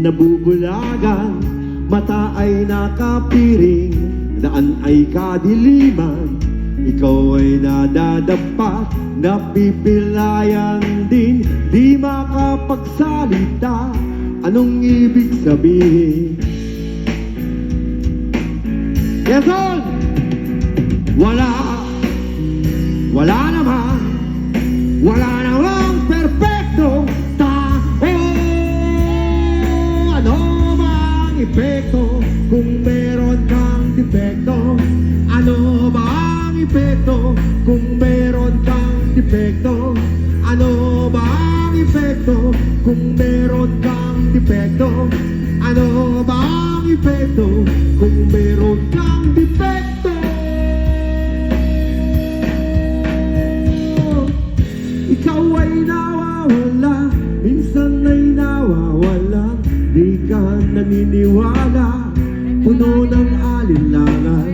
nabubulagan, mata ay nakapiring, daan ay kadiliman. Ikaw ay nadadapat, napipilayan din, di makapagsalita. Anong ibig sabihin? Quezon! Wala namang perfecto tao. Ano bang epekto kung meron kang defekto? Ano bang epekto kung meron kang defekto? Ano bang epekto kung meron kang defekto? Ano bang epekto kung meron kang defekto? Ikaw ay nawawala, minsan ay nawawala, di ka naniniwala, puno ng alinlangan.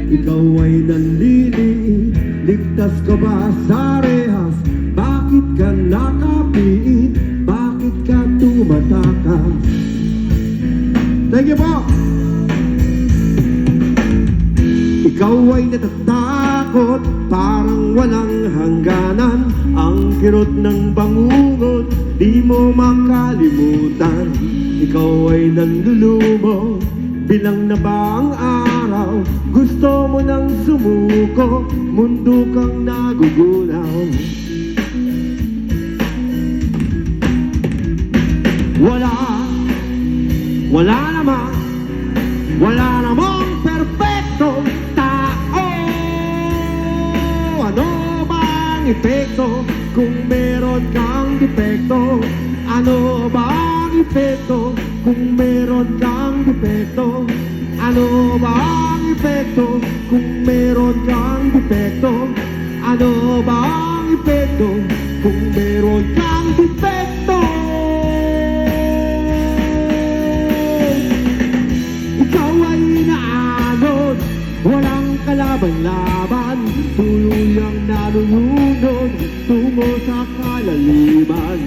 Ikaw ay nanliliit, ligtas ka ba sa rehas? Bakit ka nakapiit? Bakit ka tumatakas? Thank you po! Ikaw ay natatakot, parang walang hangganan. Ang kirot ng bangungot, di mo makalimutan. Ikaw ay nanlulumo, bilang na ba ang araw? Gusto mo nang sumuko, mundo kang nagugunaw. Wala namang perfectong tao. Ano bang epekto kung meron kang defekto? Ano bang epekto kung meron kang defekto? Ano bang epekto kung meron kang defekto? Ano bang epekto kung meron kang defekto? Ikaw ay inaanod, walang kalaban-laban, tuluyang nalulunod tungo sa kalaliman.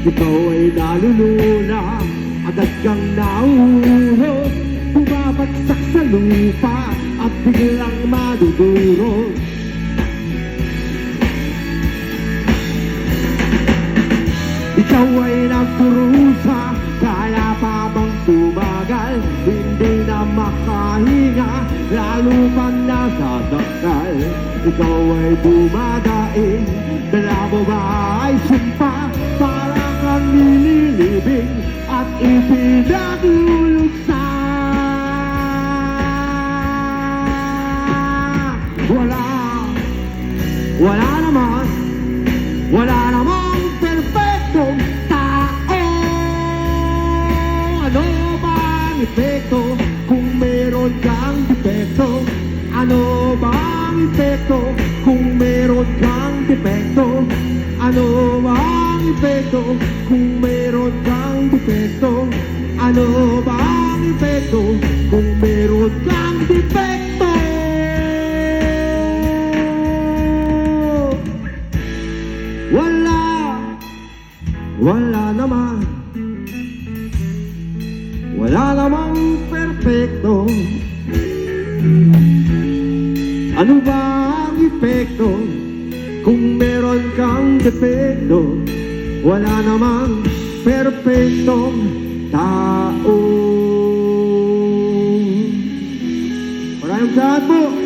Ikaw ay nalulula, agad kang nauhulog, bumabagsak sa lupa at biglang madudurog. Ikaw ay nagkurusa, kaya pa bang tumagal? Hindi na makahinga, lalo pang nasasakal. Ikaw ay dumadaing, dala mo ba ay sumpa? Parang kang nililibing at ipinagluluksa. Wala namang perfectong tao. Ano bang epekto kung meron kang defekto? Ano bang epekto kung meron kang defekto? Ano bang epekto kung meron kang defekto? Ano bang epekto kung meron kang defekto? Wala namang perfecto. Ano ba ang epekto kung meron kang defekto? Wala namang perfectong tao. Maraming salamat po.